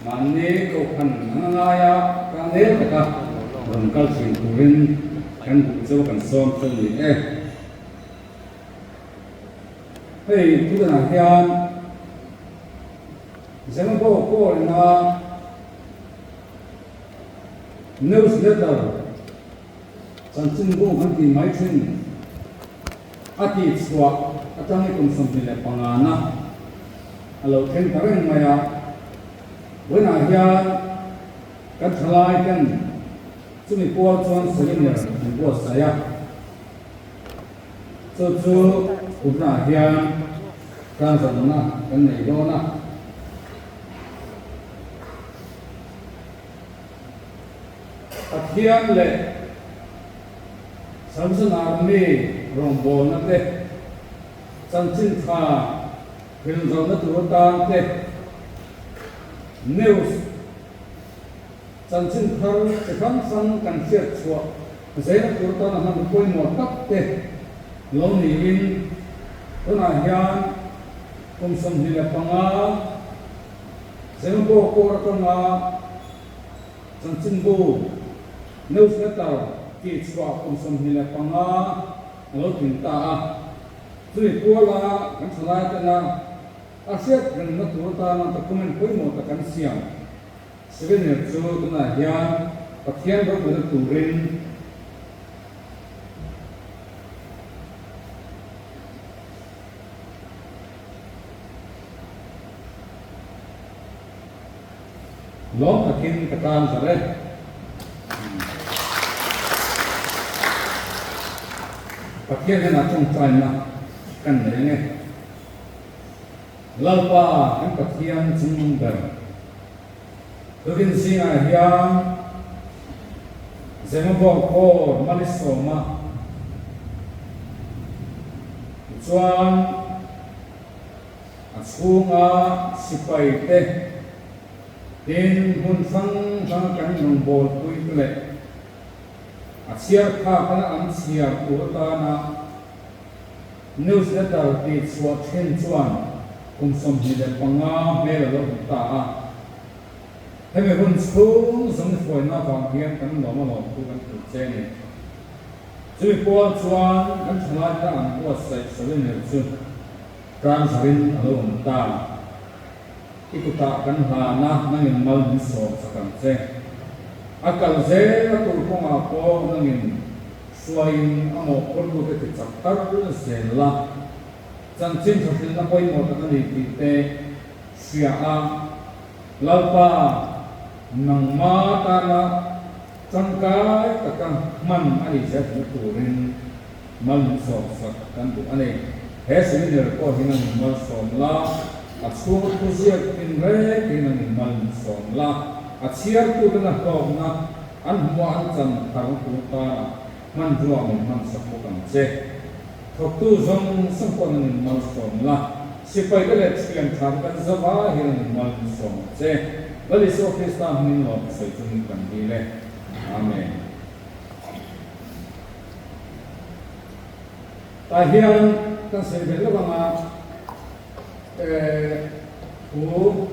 mani ko khan ngaya ka ne ka ron kal sin turin kan bu zo kan som tu ni hei tu na hian zeng ko na newsletter chan chin go han ti mai thin ati chwa atang kum som ni le pangana alo then tareng maya wena hian kan thalai kan chumi ko chuan salinya ni bo saya chu ubna hian kan zanna kan nei do na athian le samson army rombo na te chanchin tha phil zo na tu ta te news chanchin thar se kan sang kan sia chua zena tu ta na han koi mo tak te lo ni in tuna hian kum som hi le panga zena ko ra ka nga chanchin bu newsletter ki chwa kum som hi le panga lo tin ta tui pola kan thalai ta na asiat kan na tu ta na ta comment koi mo ta kan siam seven year chu na hian pathian ro na turin lo takin katan sare pathian na chung chai na kan ne lalpa kan pathian chung ber turin singa hian zembo ko malisoma chuan achunga sipai te tin hun sang kan nong bol pui le asiar kha kana am siar tu ta na newsletter ti chwa chen chuan kum som hi le panga me lo ta a hemi hun chung som foi na wang hian kan lo ma lo tu kan tu che ni chui po chuan kan thla ta an ko sai sawin ne chu kan sarin alo ta ikuta kan ha na nangin mal ni so sakam che akal ze tu ko ma ko nangin suain amo korbu te chaktar zela chanchin thil na koi mo ta ni ti te sia a lalpa nangma ta na changkai takang man ani se turin mal so sak kan bu ani he seminar ko hinang mal som la achung tu sia tin re hinang mal som la achiar tu na ko na an mo an chan thang tu ta man ruang man sakko kan che thok tu zong sang ko na mal som la sipai ka le chian tham kan zawa hinang mal som che bali so krista min lo sai tu kan di le amen ta hian kan se ve lo ma u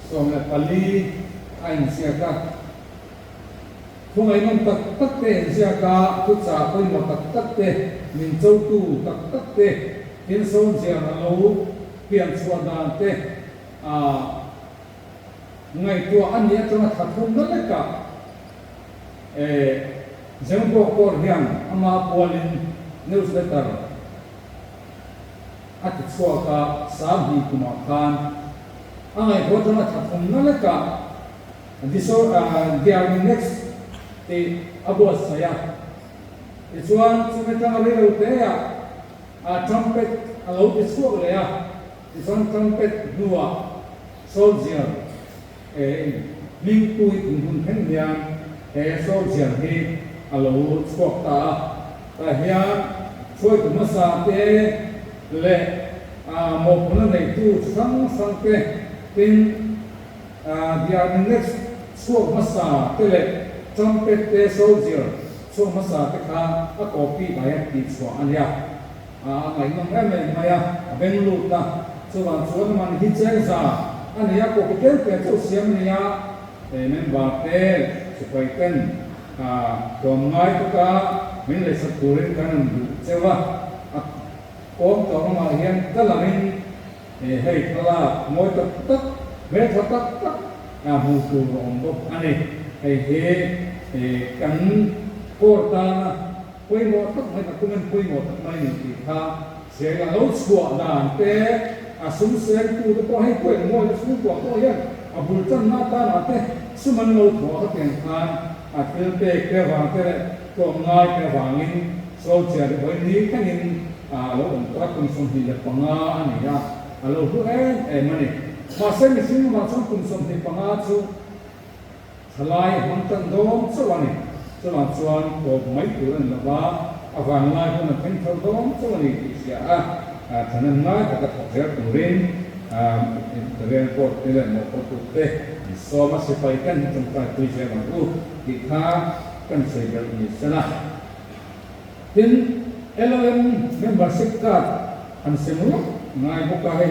som le pali ain sia ka khung ai non tak te sia ka tu cha koi mo tak te min chau tu tak te tin so sia na lo pian chua dan te a ngai tua an nia tama thathum na le ka zembo kor hian ama polin newsletter at chua ka sabi kuma khan angai ko tama thathum na le ka diso dia next te abo saya chuan chumetang ri lo te ya a trumpet alo ti suak le ya chuan trumpet nuwa soldier linh tui cùng thánh hiền so giảng hi alo suak ta hian phôi của nó sa te le một nó này tu sang te tin dia next suak masa te le trumpet te soldier suak masa te kha a copy bai ti chwa ania ngai ngam em mai ya ben lu ta chuan man hi chen sa อันนี้ก็เป็นเรื่องเจ้าเสียมเนี่ยมันบาดเจ็บสุดท้ายตัวง่ายก็มันเลยสักตัวเรื่องกันอยู่เจ้าว่าโอ้ตัวมาเห็นก็ละมันให้ตลาดมวยตักเวทตักมูตัวองค์อันนี้ให้กันโคตรคุยหมดตักไม่ตักมันคุยหมดตักไม่หนึ่งทีท่าเสียงเราสวดด่านเตะสมเสียงตัวก็ให้คุยมวยสมกว่าก็ยังบุญจันทร์หน้าตาเตะสมันเราถอดเตียงทานเตือนเตะแก่วางเตะตัวง่ายแก่วางนี้โซเชียลวันนี้แค่นี้เราองค์พระคุณสมเด็จปังอาอันนี้เราพูดมันนี่มาเส้นสิ่งมาสังคุณสมเด็จปังอาจูทลายมันตันโดมสวรรค์สวรรค์ตัวไม่ตัวนั้นนะว่าฟังลายคนนั้นเป็นเขาโดมสวรรค์ที่เสียท่านนั้นง่ายแต่ก็ถูกเรียกตัวเรียนโปรดเรียนหมดโปรดเตะสอบมาสิไปกันจงใจคุยเสียงรู้ที่ข้ากันเสียแบบนี้ซะนะถึงเอลเอ็มเมมเบอร์สิบกัดอันเสมอง่ายพวกเขาให้